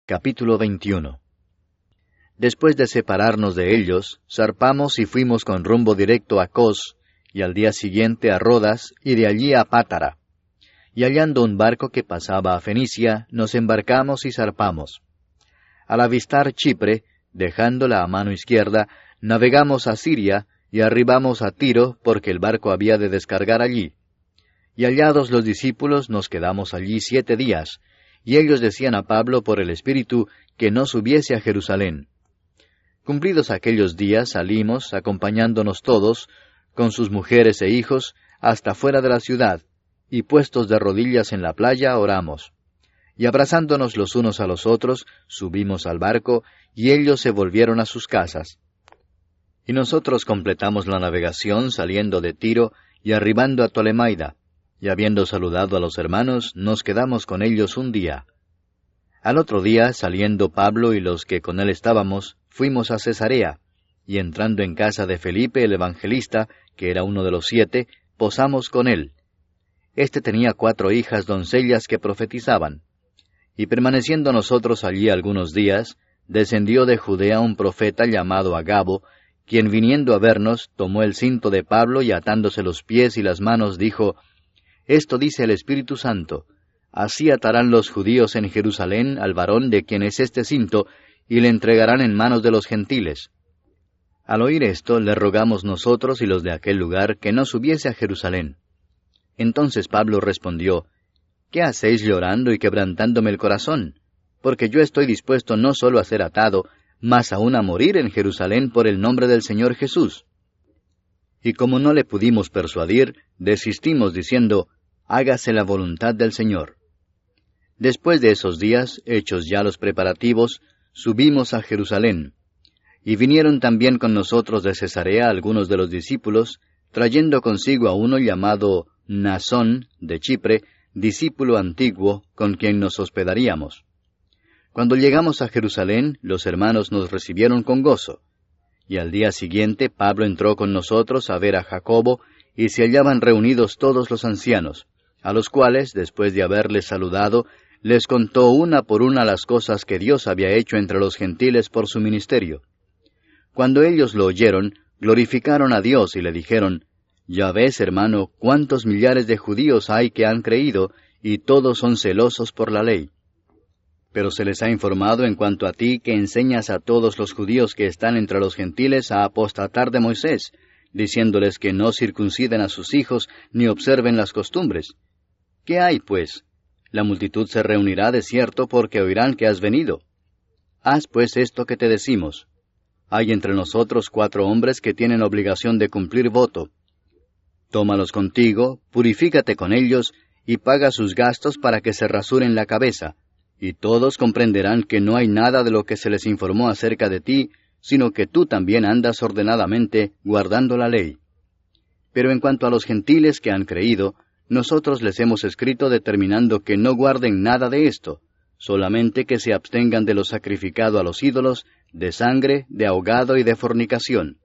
Capítulo 21. Después de separarnos de ellos, zarpamos y fuimos con rumbo directo a Cos, y al día siguiente a Rodas, y de allí a Pátara. Y hallando un barco que pasaba a Fenicia, nos embarcamos y zarpamos. Al avistar Chipre, dejándola a mano izquierda, navegamos a Siria, y arribamos a Tiro, porque el barco había de descargar allí. Y hallados los discípulos, nos quedamos allí 7 días, y ellos decían a Pablo por el Espíritu que no subiese a Jerusalén. Cumplidos aquellos días salimos, acompañándonos todos, con sus mujeres e hijos, hasta fuera de la ciudad, y puestos de rodillas en la playa oramos. Y abrazándonos los unos a los otros, subimos al barco, y ellos se volvieron a sus casas. Y nosotros completamos la navegación saliendo de Tiro y arribando a Tolemaida, y habiendo saludado a los hermanos, nos quedamos con ellos un día. Al otro día, saliendo Pablo y los que con él estábamos, fuimos a Cesarea, y entrando en casa de Felipe el evangelista, que era uno de los 7, posamos con él. Este tenía 4 hijas doncellas que profetizaban. Y permaneciendo nosotros allí algunos días, descendió de Judea un profeta llamado Agabo, quien viniendo a vernos, tomó el cinto de Pablo y atándose los pies y las manos, dijo: Esto dice el Espíritu Santo: Así atarán los judíos en Jerusalén al varón de quien es este cinto, y le entregarán en manos de los gentiles. Al oír esto, le rogamos nosotros y los de aquel lugar que no subiese a Jerusalén. Entonces Pablo respondió: ¿Qué hacéis llorando y quebrantándome el corazón? Porque yo estoy dispuesto no solo a ser atado, mas aún a morir en Jerusalén por el nombre del Señor Jesús. Y como no le pudimos persuadir, desistimos diciendo: Hágase la voluntad del Señor. Después de esos días, hechos ya los preparativos, subimos a Jerusalén. Y vinieron también con nosotros de Cesarea algunos de los discípulos, trayendo consigo a uno llamado Mnasón de Chipre, discípulo antiguo, con quien nos hospedaríamos. Cuando llegamos a Jerusalén, los hermanos nos recibieron con gozo. Y al día siguiente Pablo entró con nosotros a ver a Jacobo, y se hallaban reunidos todos los ancianos, a los cuales, después de haberles saludado, les contó una por una las cosas que Dios había hecho entre los gentiles por su ministerio. Cuando ellos lo oyeron, glorificaron a Dios y le dijeron: Ya ves, hermano, cuántos millares de judíos hay que han creído, y todos son celosos por la ley. Pero se les ha informado en cuanto a ti que enseñas a todos los judíos que están entre los gentiles a apostatar de Moisés, diciéndoles que no circunciden a sus hijos ni observen las costumbres. ¿Qué hay, pues? La multitud se reunirá de cierto porque oirán que has venido. Haz pues esto que te decimos. Hay entre nosotros 4 hombres que tienen obligación de cumplir voto. Tómalos contigo, purifícate con ellos, y paga sus gastos para que se rasuren la cabeza, y todos comprenderán que no hay nada de lo que se les informó acerca de ti, sino que tú también andas ordenadamente, guardando la ley. Pero en cuanto a los gentiles que han creído, nosotros les hemos escrito determinando que no guarden nada de esto, solamente que se abstengan de lo sacrificado a los ídolos, de sangre, de ahogado y de fornicación.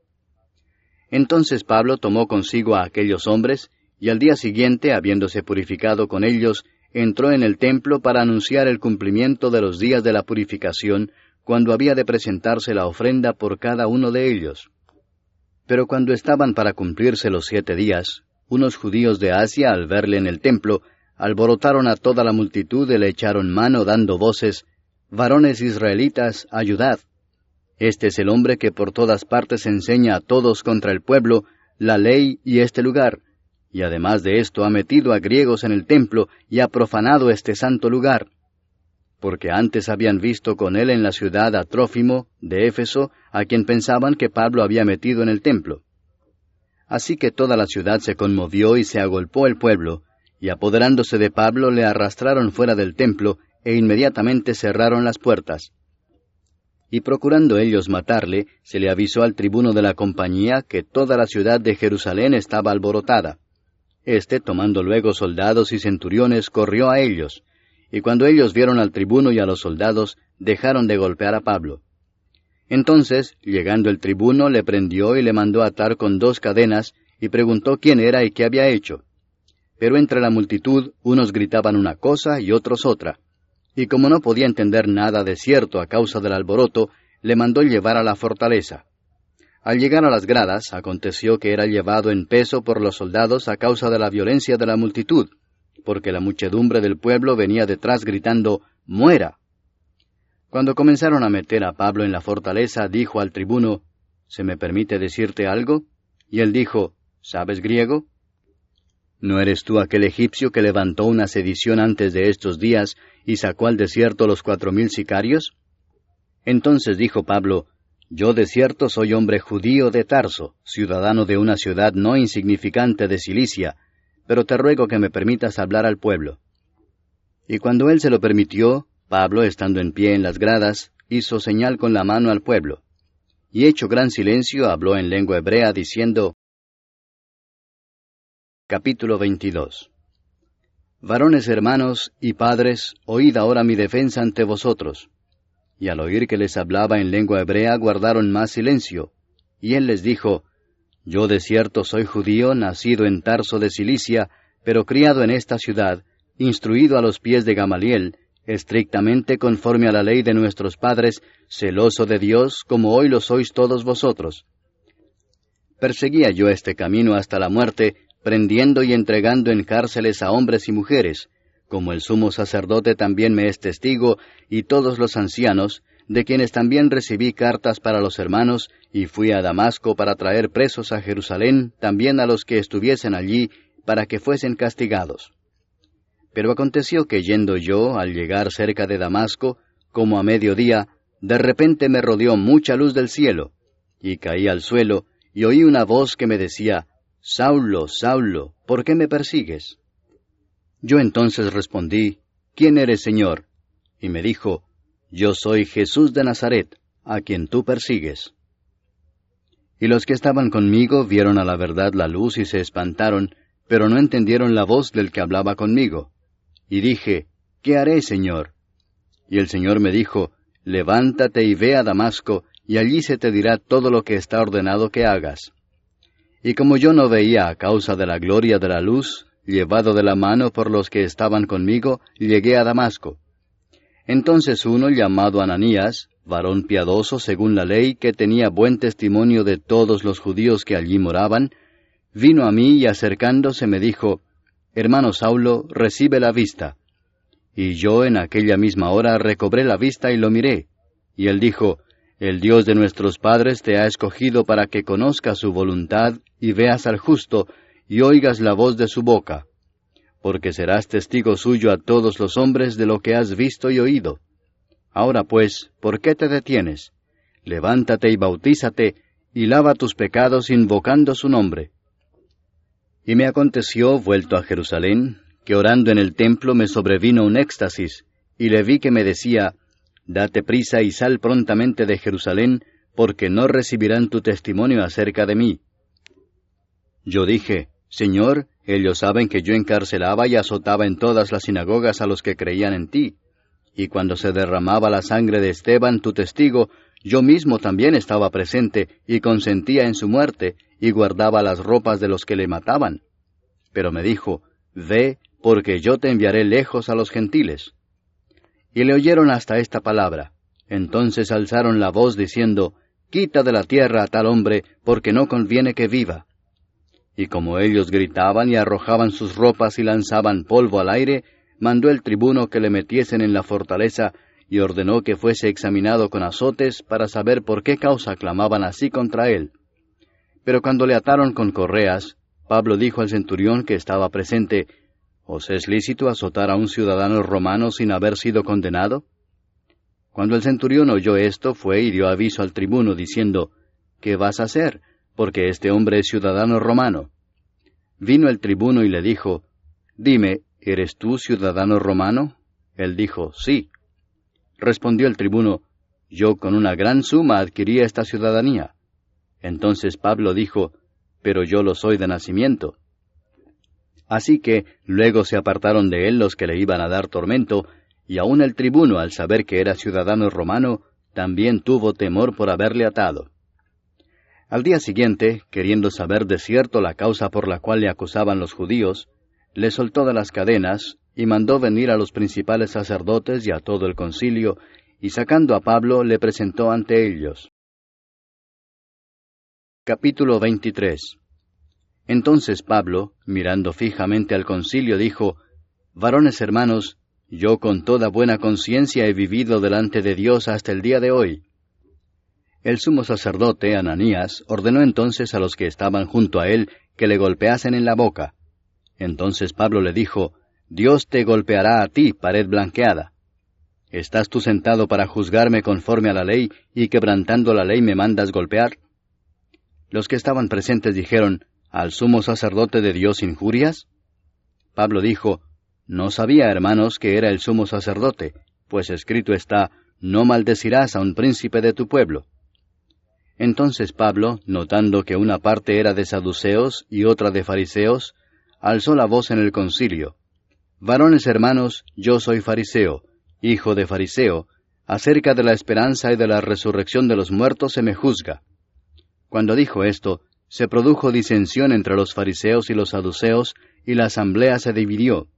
Entonces Pablo tomó consigo a aquellos hombres, y al día siguiente, habiéndose purificado con ellos, entró en el templo para anunciar el cumplimiento de los días de la purificación, cuando había de presentarse la ofrenda por cada uno de ellos. Pero cuando estaban para cumplirse los 7 días, unos judíos de Asia, al verle en el templo, alborotaron a toda la multitud y le echaron mano dando voces: Varones israelitas, ayudad. Este es el hombre que por todas partes enseña a todos contra el pueblo, la ley y este lugar, y además de esto ha metido a griegos en el templo y ha profanado este santo lugar. Porque antes habían visto con él en la ciudad a Trófimo, de Éfeso, a quien pensaban que Pablo había metido en el templo. Así que toda la ciudad se conmovió y se agolpó el pueblo, y apoderándose de Pablo le arrastraron fuera del templo, e inmediatamente cerraron las puertas. Y procurando ellos matarle, se le avisó al tribuno de la compañía que toda la ciudad de Jerusalén estaba alborotada. Este, tomando luego soldados y centuriones, corrió a ellos, y cuando ellos vieron al tribuno y a los soldados, dejaron de golpear a Pablo. Entonces, llegando el tribuno, le prendió y le mandó atar con 2 cadenas, y preguntó quién era y qué había hecho. Pero entre la multitud, unos gritaban una cosa y otros otra. y como no podía entender nada de cierto a causa del alboroto, le mandó llevar a la fortaleza. Al llegar a las gradas, aconteció que era llevado en peso por los soldados a causa de la violencia de la multitud, porque la muchedumbre del pueblo venía detrás gritando, «¡Muera!». Cuando comenzaron a meter a Pablo en la fortaleza, dijo al tribuno, «¿Se me permite decirte algo?». Y él dijo, «¿Sabes griego? ¿No eres tú aquel egipcio que levantó una sedición antes de estos días y sacó al desierto los 4,000 sicarios?» Entonces dijo Pablo, «Yo de cierto soy hombre judío de Tarso, ciudadano de una ciudad no insignificante de Cilicia, pero te ruego que me permitas hablar al pueblo». Y cuando él se lo permitió, Pablo, estando en pie en las gradas, hizo señal con la mano al pueblo. Y hecho gran silencio, habló en lengua hebrea, diciendo, Capítulo 22. Varones hermanos y padres, oíd ahora mi defensa ante vosotros. Y al oír que les hablaba en lengua hebrea, guardaron más silencio. Y él les dijo, Yo de cierto soy judío, nacido en Tarso de Cilicia, pero criado en esta ciudad, instruido a los pies de Gamaliel, estrictamente conforme a la ley de nuestros padres, celoso de Dios, como hoy lo sois todos vosotros. Perseguía yo este camino hasta la muerte, prendiendo y entregando en cárceles a hombres y mujeres, como el sumo sacerdote también me es testigo, y todos los ancianos, de quienes también recibí cartas para los hermanos, y fui a Damasco para traer presos a Jerusalén, también a los que estuviesen allí, para que fuesen castigados. Pero aconteció que yendo yo, al llegar cerca de Damasco, como a mediodía, de repente me rodeó mucha luz del cielo, y caí al suelo, y oí una voz que me decía, Saulo, Saulo, ¿por qué me persigues? Yo entonces respondí, ¿Quién eres, Señor? Y me dijo, Yo soy Jesús de Nazaret, a quien tú persigues. Y los que estaban conmigo vieron a la verdad la luz y se espantaron, pero no entendieron la voz del que hablaba conmigo. Y dije, ¿qué haré, Señor? Y el Señor me dijo, Levántate y ve a Damasco, y allí se te dirá todo lo que está ordenado que hagas. Y como yo no veía a causa de la gloria de la luz, llevado de la mano por los que estaban conmigo, llegué a Damasco. Entonces uno llamado Ananías, varón piadoso según la ley, que tenía buen testimonio de todos los judíos que allí moraban, vino a mí y acercándose me dijo, Hermano Saulo, recibe la vista. Y yo en aquella misma hora recobré la vista y lo miré. Y él dijo, El Dios de nuestros padres te ha escogido para que conozcas su voluntad y veas al justo y oigas la voz de su boca, porque serás testigo suyo a todos los hombres de lo que has visto y oído. Ahora pues, ¿por qué te detienes? Levántate y bautízate, y lava tus pecados invocando su nombre. Y me aconteció, vuelto a Jerusalén, que orando en el templo me sobrevino un éxtasis, y le vi que me decía, Date prisa y sal prontamente de Jerusalén, porque no recibirán tu testimonio acerca de mí. Yo dije, Señor, ellos saben que yo encarcelaba y azotaba en todas las sinagogas a los que creían en ti. Y cuando se derramaba la sangre de Esteban, tu testigo, yo mismo también estaba presente, y consentía en su muerte, y guardaba las ropas de los que le mataban. Pero me dijo, Ve, porque yo te enviaré lejos a los gentiles. Y le oyeron hasta esta palabra. Entonces alzaron la voz diciendo, Quita de la tierra a tal hombre, porque no conviene que viva. Y como ellos gritaban y arrojaban sus ropas y lanzaban polvo al aire, mandó el tribuno que le metiesen en la fortaleza, y ordenó que fuese examinado con azotes para saber por qué causa clamaban así contra él. Pero cuando le ataron con correas, Pablo dijo al centurión que estaba presente, ¿Os es lícito azotar a un ciudadano romano sin haber sido condenado? Cuando el centurión oyó esto, fue y dio aviso al tribuno, diciendo, ¿Qué vas a hacer? Porque este hombre es ciudadano romano. Vino el tribuno y le dijo, Dime, ¿eres tú ciudadano romano? Él dijo, Sí. Respondió el tribuno, Yo con una gran suma adquirí esta ciudadanía. Entonces Pablo dijo, Pero yo lo soy de nacimiento. Así que luego se apartaron de él los que le iban a dar tormento, y aun el tribuno, al saber que era ciudadano romano, también tuvo temor por haberle atado. Al día siguiente, queriendo saber de cierto la causa por la cual le acusaban los judíos, le soltó de las cadenas, y mandó venir a los principales sacerdotes y a todo el concilio, y sacando a Pablo le presentó ante ellos. Capítulo 23. Entonces Pablo, mirando fijamente al concilio, dijo: Varones hermanos, yo con toda buena conciencia he vivido delante de Dios hasta el día de hoy. El sumo sacerdote, Ananías, ordenó entonces a los que estaban junto a él que le golpeasen en la boca. Entonces Pablo le dijo: Dios te golpeará a ti, pared blanqueada. ¿Estás tú sentado para juzgarme conforme a la ley, y quebrantando la ley me mandas golpear? Los que estaban presentes dijeron: ¿Al sumo sacerdote de Dios injurias? Pablo dijo: No sabía, hermanos, que era el sumo sacerdote, pues escrito está: No maldecirás a un príncipe de tu pueblo. Entonces Pablo, notando que una parte era de saduceos y otra de fariseos, alzó la voz en el concilio: Varones hermanos, yo soy fariseo, hijo de fariseo, acerca de la esperanza y de la resurrección de los muertos se me juzga. Cuando dijo esto, se produjo disensión entre los fariseos y los saduceos, y la asamblea se dividió.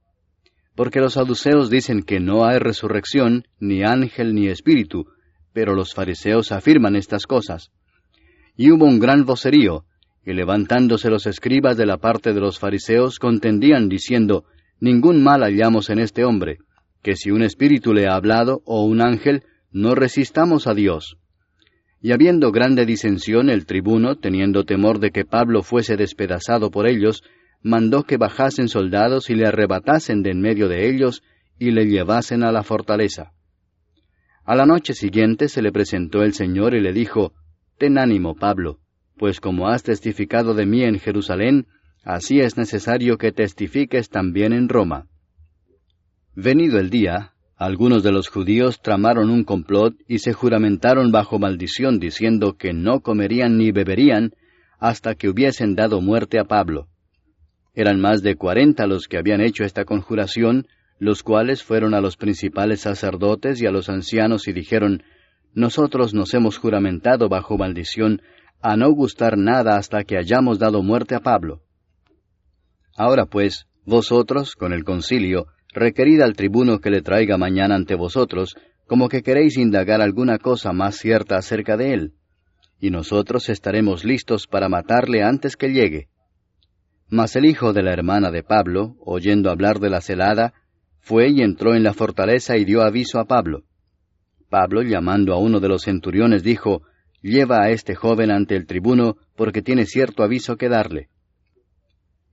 Porque los saduceos dicen que no hay resurrección, ni ángel ni espíritu, pero los fariseos afirman estas cosas. Y hubo un gran vocerío, y levantándose los escribas de la parte de los fariseos contendían diciendo: Ningún mal hallamos en este hombre, que si un espíritu le ha hablado o un ángel, no resistamos a Dios. Y habiendo grande disensión, el tribuno, teniendo temor de que Pablo fuese despedazado por ellos, mandó que bajasen soldados y le arrebatasen de en medio de ellos, y le llevasen a la fortaleza. A la noche siguiente se le presentó el Señor y le dijo: Ten ánimo, Pablo, pues como has testificado de mí en Jerusalén, así es necesario que testifiques también en Roma. Venido el día, algunos de los judíos tramaron un complot y se juramentaron bajo maldición, diciendo que no comerían ni beberían hasta que hubiesen dado muerte a Pablo. Eran más de 40 los que habían hecho esta conjuración, los cuales fueron a los principales sacerdotes y a los ancianos y dijeron: Nosotros nos hemos juramentado bajo maldición a no gustar nada hasta que hayamos dado muerte a Pablo. Ahora pues, vosotros, con el concilio, requerid al tribuno que le traiga mañana ante vosotros, como que queréis indagar alguna cosa más cierta acerca de él, y nosotros estaremos listos para matarle antes que llegue. Mas el hijo de la hermana de Pablo, oyendo hablar de la celada, fue y entró en la fortaleza y dio aviso a Pablo. Pablo, llamando a uno de los centuriones, dijo: Lleva a este joven ante el tribuno, porque tiene cierto aviso que darle.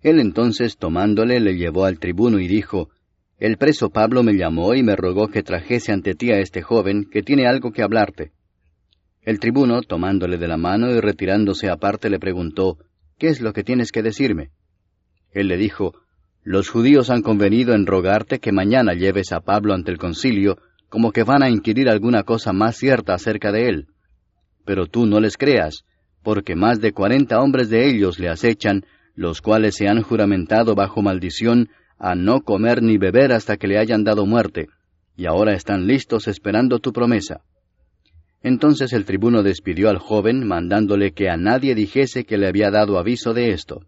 Él entonces, tomándole, le llevó al tribuno y dijo: El preso Pablo me llamó y me rogó que trajese ante ti a este joven, que tiene algo que hablarte. El tribuno, tomándole de la mano y retirándose aparte, le preguntó: ¿Qué es lo que tienes que decirme? Él le dijo: Los judíos han convenido en rogarte que mañana lleves a Pablo ante el concilio, como que van a inquirir alguna cosa más cierta acerca de él. Pero tú no les creas, porque más de 40 hombres de ellos le acechan, los cuales se han juramentado bajo maldición a no comer ni beber hasta que le hayan dado muerte, y ahora están listos esperando tu promesa. Entonces el tribuno despidió al joven, mandándole que a nadie dijese que le había dado aviso de esto.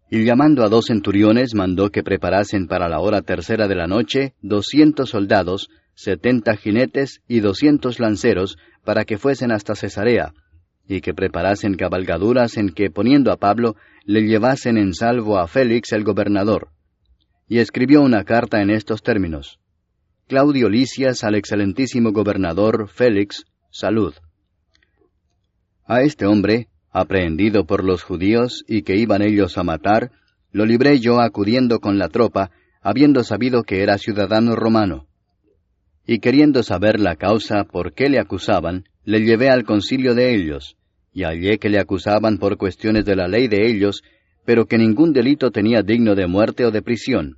Y llamando a 2 centuriones, mandó que preparasen para la hora 3:00 de la noche 200 soldados, 70 jinetes y 200 lanceros, para que fuesen hasta Cesarea, y que preparasen cabalgaduras en que, poniendo a Pablo, le llevasen en salvo a Félix el gobernador. Y escribió una carta en estos términos: Claudio Lisias al excelentísimo gobernador Félix, salud. A este hombre, aprehendido por los judíos y que iban ellos a matar, lo libré yo acudiendo con la tropa, habiendo sabido que era ciudadano romano. Y queriendo saber la causa por qué le acusaban, le llevé al concilio de ellos, y hallé que le acusaban por cuestiones de la ley de ellos, pero que ningún delito tenía digno de muerte o de prisión.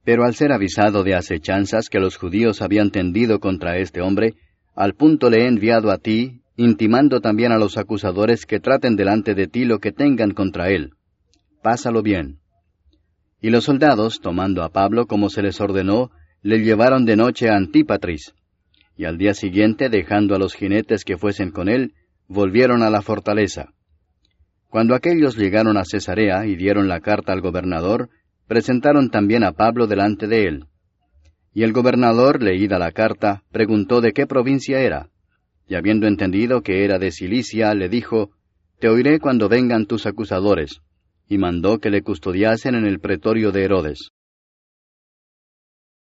Pero al ser avisado de acechanzas que los judíos habían tendido contra este hombre, al punto le he enviado a ti, intimando también a los acusadores que traten delante de ti lo que tengan contra él. Pásalo bien. Y los soldados, tomando a Pablo como se les ordenó, le llevaron de noche a Antípatris, y al día siguiente, dejando a los jinetes que fuesen con él, volvieron a la fortaleza. Cuando aquellos llegaron a Cesarea y dieron la carta al gobernador, presentaron también a Pablo delante de él. Y el gobernador, leída la carta, preguntó de qué provincia era. Y habiendo entendido que era de Cilicia, le dijo, Te oiré cuando vengan tus acusadores. Y mandó que le custodiasen en el pretorio de Herodes.